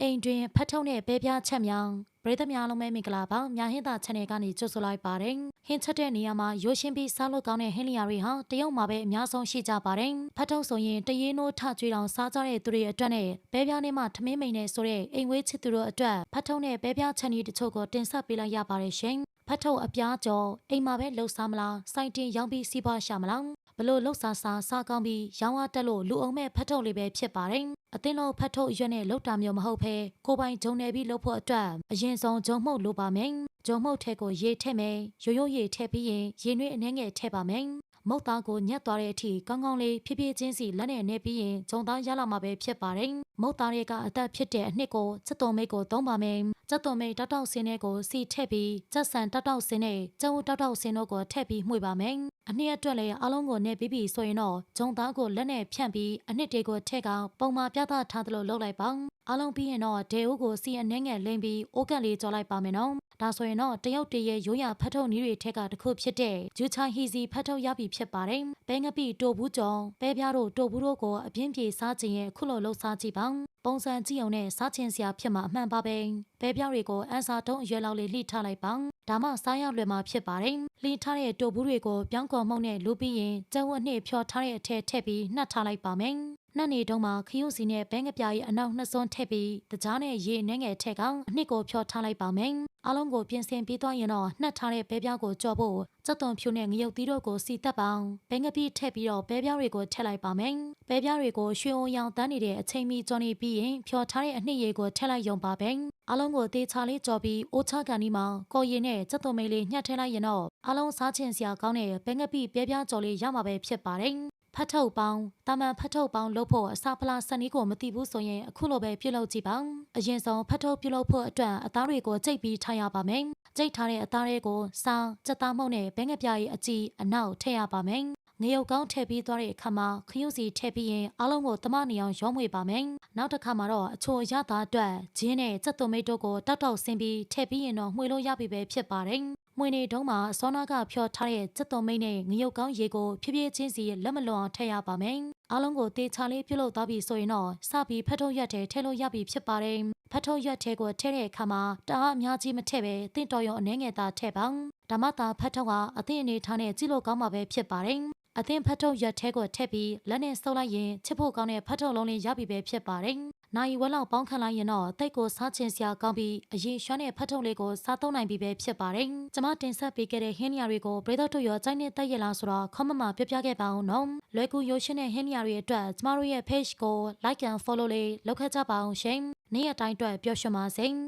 အိမ်တွင်ဖတ်ထုံနဲ့ပဲပြားချက်မြောင်ပရိသတ်များလုံးပဲမင်္ဂလာပါမြာဟင်းသာ channel ကနေကြိုဆိုလိုက်ပါတယ်ဟင်းချက်တဲ့နေရာမှာရိုးရှင်းပြီးစားလို့ကောင်းတဲ့ဟင်းလျာတွေဟာတရုတ်မှာပဲအများဆုံးရှိကြပါတယ်ဖတ်ထုံဆိုရင်တရေနိုးထကြွေးတောင်စားကြတဲ့သူတွေအတွက်နဲ့ပဲပြားနဲ့မှထမင်းမိန်နဲ့ဆိုတဲ့အိမ်ဝေးချစ်သူတို့အတွက်ဖတ်ထုံနဲ့ပဲပြားချက်နည်းတချို့ကိုတင်ဆက်ပေးလိုက်ရပါတယ်ရှင်ဖတ်ထုံအပြားကျော်အိမ်မှာပဲလှုပ်စားမလားစိုက်တင်ရောင်းပြီးစီးပွားရှာမလားဘလို့လှုပ်စားစားကောင်းပြီးရောင်းရတက်လို့လူအောင်မဲ့ဖတ်ထုံလေးပဲဖြစ်ပါတယ်အသင်းလုံးဖတ်ထုံအရွက်နဲ့လှုပ်တာမျိုးမဟုတ်ဘဲကိုပိုင်ဂျုံနယ်ပြီးလှုပ်ဖို့အတွက်အရင်ဆုံးဂျုံမှုတ်လိုပါမယ်ဂျုံမှုတ်ထဲကိုရေထည့်မယ်ရိုးရေထည့်ပြီးရင်ရေနွေးအနှဲငယ်ထည့်ပါမယ်မုတ်သားကိုညက်သွားတဲ့အထိကောင်းကောင်းလေးဖြည်းဖြည်းချင်းစီလက်နဲ့နှဲပြီးရင်ဂျုံသားရလာမှာပဲဖြစ်ပါတယ်မုတ်သားတွေကအသက်ဖြစ်တဲ့အနှစ်ကိုစက်သွန်မိတ်ကိုသုံးပါမယ်စက်သွန်မိတ်တောက်တောက်စင်းတဲ့ကိုစီထည့်ပြီးစက်ဆန်တောက်တောက်စင်းနဲ့ကျုံတောက်တောက်စင်းတို့ကိုထည့်ပြီးမှွေပါမယ်အနှစ်အတွက်လည်းအလုံးကိုနှဲပြီးပြီဆိုရင်တော့ဂျုံသားကိုလက်နဲ့ဖြန့်ပြီးအနှစ်တွေကိုထည့်ကောင်ပုံမှန်ပြသထားသလိုလုပ်လိုက်ပါအလုံးပြီးရင်တော့ဒေဦးကိုစီအနှဲငယ်လိမ့်ပြီးအိုးကက်လေးကြော်လိုက်ပါမယ်နော်ဒါဆိုရင်တော့တရုတ်တရေရိုးရဖတ်ထုတ်နည်းတွေထက်ကတစ်ခုဖြစ်တဲ့ဂျူချိုင်ဟီစီဖတ်ထုတ်ရပြီဖြစ်ပါတယ်။ပဲငပိတိုဘူးကြော်ပဲပြားတို့တိုဘူးတို့ကိုအပြင်းပြေစားခြင်းရဲ့ခုလိုလှုပ်စားကြည့်ပါပုံစံကြည့်အောင်နဲ့စားခြင်းစရာဖြစ်မှာအမှန်ပါပဲ။ပဲပြားတွေကိုအန်စာတုံးအရွယ်လောက်လေးလှိထားလိုက်ပါဒါမှစားရလွယ်မှာဖြစ်ပါတယ်။လှိထားတဲ့တိုဘူးတွေကိုပြောင်းကော်မှုန့်နဲ့လူပြီးရင်ကျဝတ်နှင့်ဖြောထားတဲ့အထက်ထည့်ပြီးနှက်ထားလိုက်ပါမယ်။နှက်နေတုံးမှာခရုစီနဲ့ဘဲငပြားရဲ့အနောက်နှစ်စွန်းထည့်ပြီးတကြားနဲ့ရေနှဲငယ်ထည့်ကောင်အနှစ်ကိုဖြောထားလိုက်ပါမယ်။အလုံးကိုပြင်ဆင်ပြီးသွားရင်တော့နှက်ထားတဲ့ပဲပြားကိုကြော်ဖို့စက်သွန်ဖြူနဲ့ငရုတ်သီးတို့ကိုစီတက်ပေါင်းဘဲငပိထည့်ပြီးတော့ပဲပြားတွေကိုထည့်လိုက်ပါမယ်။ပဲပြားတွေကိုရွှေအောင်ရောင်တန်းနေတဲ့အချိန်မီကြော်နေပြီးရင်ဖြောထားတဲ့အနှစ်ရေကိုထည့်လိုက်ရုံပါပဲ။အလုံးကိုတေးချလေးကြော်ပြီးအိုးချကန်ဒီမှာကော်ရည်နဲ့စက်သွန်မိတ်လေးညှက်ထည့်လိုက်ရင်တော့အလုံးစားခြင်းစရာကောင်းတဲ့ဘဲငပိပဲပြားကြော်လေးရမှာပဲဖြစ်ပါတယ်။ဖတ်ထုတ်ပေါင်းတာမန်ဖတ်ထုတ်ပေါင်းလုပ်ဖို့အစာဖလားစနစ်ကိုမသိဘူးဆိုရင်အခုလိုပဲပြုလုပ်ကြည့်ပါအရင်ဆုံးဖတ်ထုတ်ပြုလုပ်ဖို့အတွက်အသားတွေကိုကြိတ်ပြီးထားရပါမယ်ကြိတ်ထားတဲ့အသားတွေကိုစားစက်သားမှုန့်နဲ့ဘဲငပြားရဲ့အကြည့်အနောက်ထည့်ရပါမယ်ငရုတ်ကောင်းထည့်ပြီးသွားတဲ့အခါမှာခရုစီထည့်ပြီးရင်အားလုံးကိုတမနေအောင်ရောမွေပါမယ်နောက်တစ်ခါမှာတော့အချိုအရသားအတွက်ဂျင်းနဲ့စက်သွန်မိတ်တို့ကိုတောက်တောက်ဆင်းပြီးထည့်ပြီးရင်တော့မှွေလို့ရပြီပဲဖြစ်ပါတယ်မွေနေတုံးမှာစောနာကဖြောထားတဲ့စက်သွန်မိတ်နဲ့ငရုတ်ကောင်းရေကိုဖြည်းဖြည်းချင်းစီလက်မလွန်အောင်ထည့်ရပါမယ်အားလုံးကိုတေချာလေးပြုတ်သွားပြီဆိုရင်တော့စပြီးဖတ်ထုတ်ရွက်ထဲထည့်လို့ရပြီဖြစ်ပါတယ်ဖတ်ထုတ်ရွက်ထဲကိုထည့်တဲ့အခါမှာတအားအများကြီးမထည့်ပဲတင့်တော်ရုံအနှဲငယ်သာထည့်ပါဒါမှသာဖတ်ထုတ်ကအသင့်အနေထားနဲ့ကြည့်လို့ကောင်းမှာပဲဖြစ်ပါတယ်အသင်ဖတ်ထုတ်ရွက်ထဲကိုထည့်ပြီးလက်နဲ့ဆုပ်လိုက်ရင်ချစ်ဖို့ကောင်းတဲ့ဖတ်ထုတ်လုံးလေးရပြီပဲဖြစ်ပါတယ်။နိုင်ဝက်လောက်ပေါင်းခံလိုက်ရင်တော့တိတ်ကိုစားချင်စရာကောင်းပြီးအရင်ရွှမ်းတဲ့ဖတ်ထုတ်လေးကိုစားသုံးနိုင်ပြီပဲဖြစ်ပါတယ်။ကျွန်မတင်ဆက်ပေးခဲ့တဲ့ဟင်းလျာတွေကိုပရိသတ်တို့ရောကြိုက်နဲ့တက်ရလားဆိုတော့ comment မှာပြောပြခဲ့ပါအောင်နော်။လွယ်ကူရိုးရှင်းတဲ့ဟင်းလျာတွေအတွက်ကျမတို့ရဲ့ page ကို like and follow လေးလုပ်ခဲ့ကြပါအောင်ရှင်။နေ့ရက်တိုင်းအတွက်ပျော်ရွှင်ပါစေ။